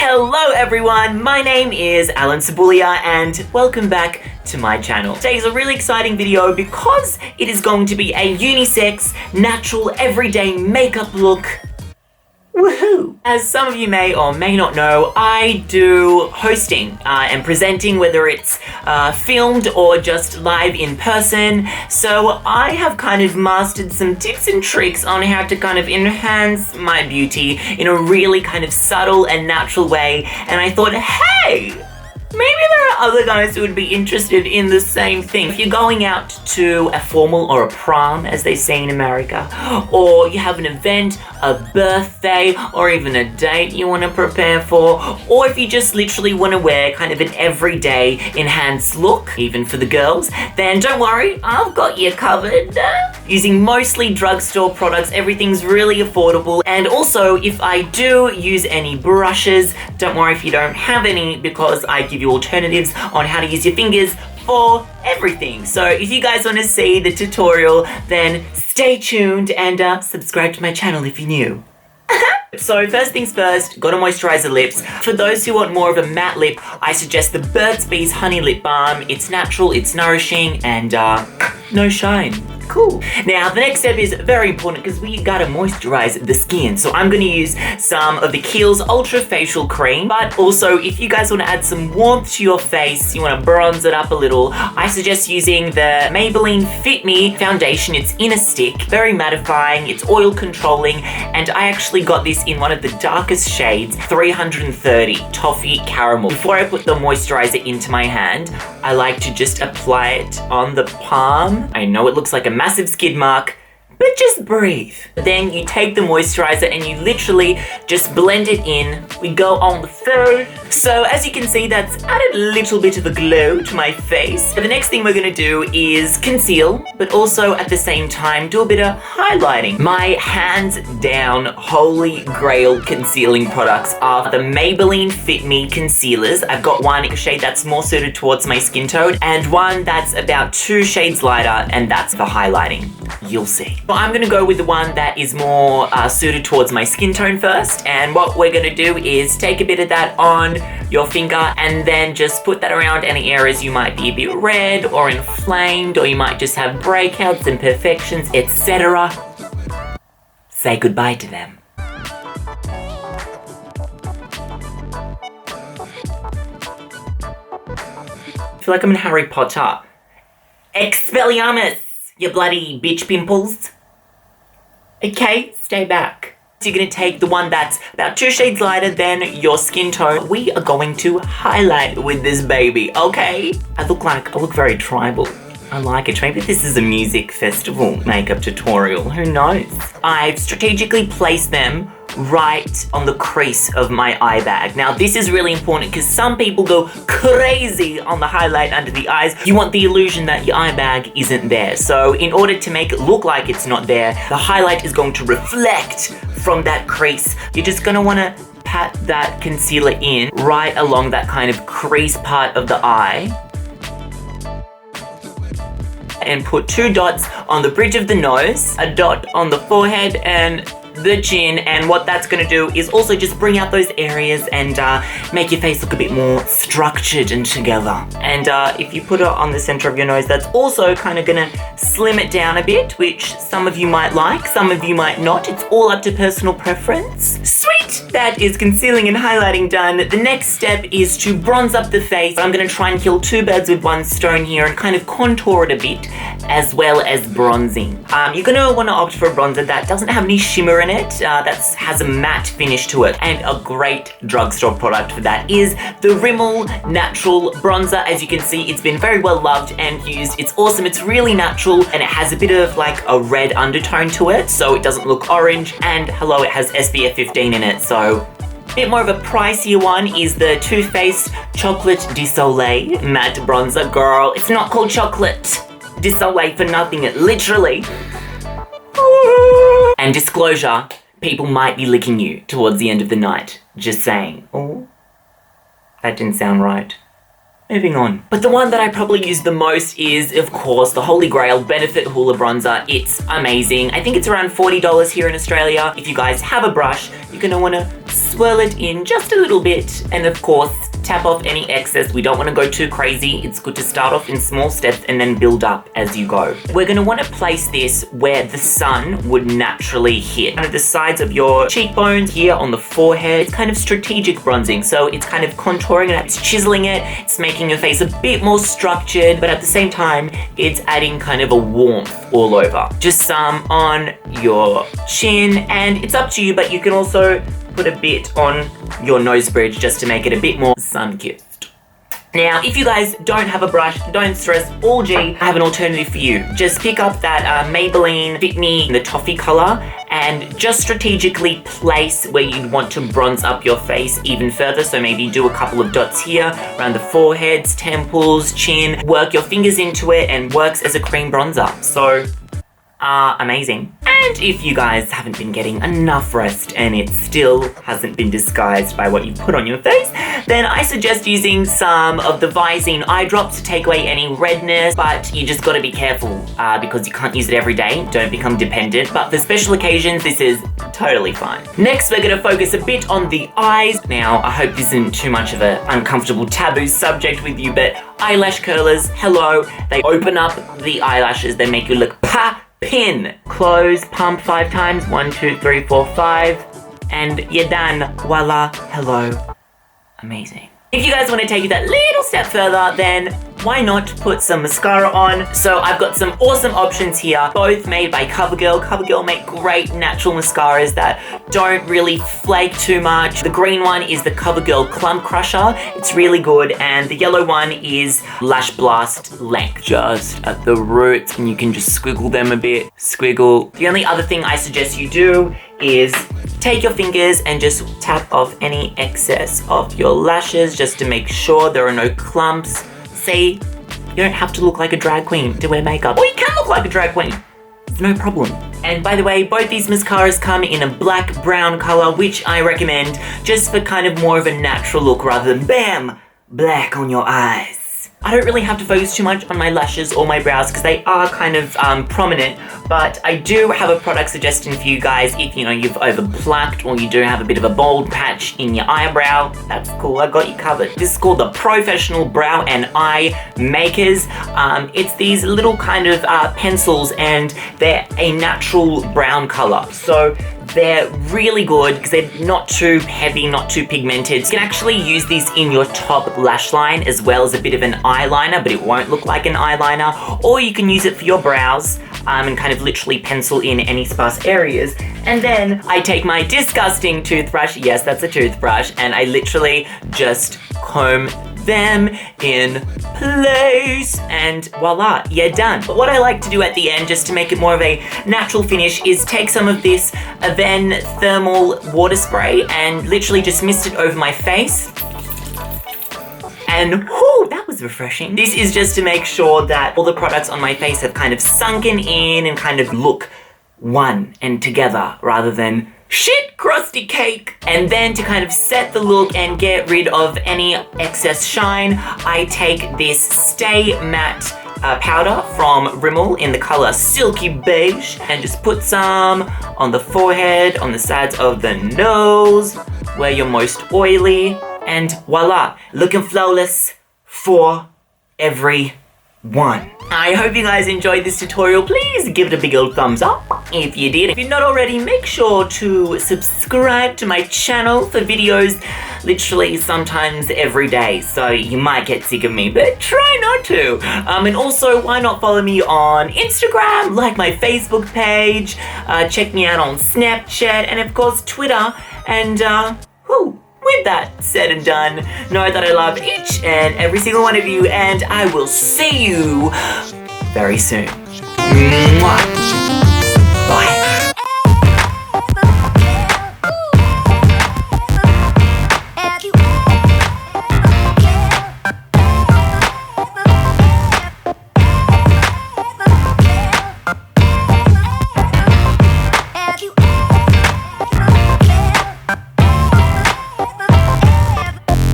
Hello everyone, my name is Tsibulya and welcome back to my channel. Today is a really exciting video because it is going to be a unisex, natural, everyday makeup look. Woohoo! As some of you may or may not know, I do hosting and presenting, whether it's filmed or just live in person. So I have kind of mastered some tips and tricks on how to kind of enhance my beauty in a really kind of subtle and natural way. And I thought, hey, maybe there are other guys who would be interested in the same thing. If you're going out to a formal or a prom, as they say in America, or you have an event, a birthday, or even a date you want to prepare for, or if you just literally want to wear kind of an everyday enhanced look, even for the girls, then don't worry, I've got you covered. Using mostly drugstore products, everything's really affordable. And also, if I do use any brushes, don't worry if you don't have any, because I give you alternatives on how to use your fingers for everything. So if you guys want to see the tutorial, then stay tuned and subscribe to my channel if you're new. So first things first, gotta moisturize the lips. For those who want more of a matte lip, I suggest the Burt's Bees Honey Lip Balm. It's natural, it's nourishing, and no shine. Cool. Now the next step is very important because we gotta moisturize the skin. So I'm gonna use some of the Kiehl's Ultra Facial Cream, but also if you guys wanna add some warmth to your face, you wanna bronze it up a little, I suggest using the Meybelline Fit Me Foundation. It's in a stick, very mattifying, it's oil controlling, and I actually got this in one of the darkest shades, 330 Toffee Caramel. Before I put the moisturizer into my hand, I like to just apply it on the palm. I know it looks like a massive skid mark, but just breathe. Then you take the moisturizer and you literally just blend it in. We go on the face. So as you can see, that's added a little bit of a glow to my face. The next thing we're gonna do is conceal, but also at the same time do a bit of highlighting. My hands down holy grail concealing products are the Maybelline Fit Me Concealers. I've got one shade that's more suited towards my skin tone and one that's about 2 shades lighter, and that's for highlighting. You'll see. Well, I'm gonna go with the one that is more suited towards my skin tone first, and what we're gonna do is take a bit of that on your finger and then just put that around any areas you might be a bit red or inflamed, or you might just have breakouts, imperfections, etc. Say goodbye to them. I feel like I'm in Harry Potter. Expelliarmus, you bloody bitch pimples. Okay, stay back. So you're gonna take the one that's about 2 shades lighter than your skin tone. We are going to highlight with this baby, okay? I look very tribal. I like it. Maybe this is a music festival makeup tutorial, who knows? I've strategically placed them right on the crease of my eye bag. Now this is really important because some people go crazy on the highlight under the eyes. You want the illusion that your eye bag isn't there. So in order to make it look like it's not there, the highlight is going to reflect from that crease. You're just gonna wanna pat that concealer in right along that kind of crease part of the eye, and put 2 dots on the bridge of the nose, a dot on the forehead and the chin, and what that's gonna do is also just bring out those areas and make your face look a bit more structured and together. And if you put it on the center of your nose, that's also kind of gonna slim it down a bit, which some of you might like, some of you might not. It's all up to personal preference. Sweet! That is concealing and highlighting done. The next step is to bronze up the face. I'm gonna try and kill 2 birds with 1 stone here and kind of contour it a bit, as well as bronzing. You're gonna wanna opt for a bronzer that doesn't have any shimmer in it, that has a matte finish to it. And a great drugstore product for that is the Rimmel Natural Bronzer. As you can see, it's been very well loved and used. It's awesome, it's really natural, and it has a bit of like a red undertone to it, so it doesn't look orange, and hello, it has SPF 15 in it, so a bit more of a pricier one is the Too Faced Chocolate du Soleil Matte Bronzer. Girl, it's not called chocolate du Soleil for nothing, it literally. And disclosure, people might be licking you towards the end of the night. Just saying. Oh, that didn't sound right. Moving on. But the one that I probably use the most is, of course, the Holy Grail Benefit Hoola Bronzer. It's amazing. I think it's around $40 here in Australia. If you guys have a brush, you're gonna wanna swirl it in just a little bit. And of course, tap off any excess. We don't wanna go too crazy. It's good to start off in small steps and then build up as you go. We're gonna wanna place this where the sun would naturally hit. Kind of the sides of your cheekbones, here on the forehead. It's kind of strategic bronzing. So it's kind of contouring it, it's chiseling it, it's making your face a bit more structured, but at the same time, it's adding kind of a warmth all over. Just some on your chin, and it's up to you, but you can also put a bit on your nose bridge just to make it a bit more sun-kissed. Now, if you guys don't have a brush, don't stress, all G, I have an alternative for you. Just pick up that Maybelline Fit Me in the toffee color and just strategically place where you'd want to bronze up your face even further. So maybe do a couple of dots here around the foreheads, temples, chin, work your fingers into it and works as a cream bronzer. So, amazing. And if you guys haven't been getting enough rest and it still hasn't been disguised by what you put on your face, then I suggest using some of the Visine eyedrops to take away any redness, but you just gotta be careful because you can't use it every day. Don't become dependent, but for special occasions, this is totally fine. Next, we're gonna focus a bit on the eyes. Now, I hope this isn't too much of an uncomfortable taboo subject with you, but eyelash curlers, hello, they open up the eyelashes, they make you look pin. Close, pump 5 times, 1, 2, 3, 4, 5, and you're done. Voila, hello, amazing. If you guys want to take it that little step further, then why not put some mascara on? So I've got some awesome options here, both made by CoverGirl. CoverGirl make great natural mascaras that don't really flake too much. The green one is the CoverGirl Clump Crusher. It's really good. And the yellow one is Lashblast Length. Just at the roots, and you can just squiggle them a bit. Squiggle. The only other thing I suggest you do is take your fingers and just tap off any excess of your lashes just to make sure there are no clumps. See, you don't have to look like a drag queen to wear makeup, or you can look like a drag queen. It's no problem. And by the way, both these mascaras come in a black-brown color, which I recommend just for kind of more of a natural look rather than BAM! Black on your eyes. I don't really have to focus too much on my lashes or my brows because they are kind of prominent, but I do have a product suggestion for you guys if you've over-plucked or you do have a bit of a bold patch in your eyebrow. That's cool, I got you covered. This is called the Professional Brow and Eye Makers. It's these little kind of pencils and they're a natural brown color. So they're really good because they're not too heavy, not too pigmented. You can actually use these in your top lash line as well as a bit of an eyeliner, but it won't look like an eyeliner. Or you can use it for your brows and kind of literally pencil in any sparse areas. And then I take my disgusting toothbrush, yes, that's a toothbrush, and I literally just comb them in place and voila, you're done. But what I like to do at the end, just to make it more of a natural finish, is take some of this Avene thermal water spray and literally just mist it over my face. And whoo, that was refreshing. This is just to make sure that all the products on my face have kind of sunken in and kind of look one and together rather than shit crusty cake. And then to kind of set the look and get rid of any excess shine, I take this Stay Matte powder from Rimmel in the color Silky Beige and just put some on the forehead, on the sides of the nose, where you're most oily, and voila, looking flawless for everyone. I hope you guys enjoyed this tutorial. Please give it a big old thumbs up if you did. If you're not already, make sure to subscribe to my channel for videos literally sometimes every day. So you might get sick of me, but try not to. And also, why not follow me on Instagram, like my Facebook page, check me out on Snapchat, and of course Twitter, and with that said and done, know that I love each and every single one of you, and I will see you very soon. Mwah.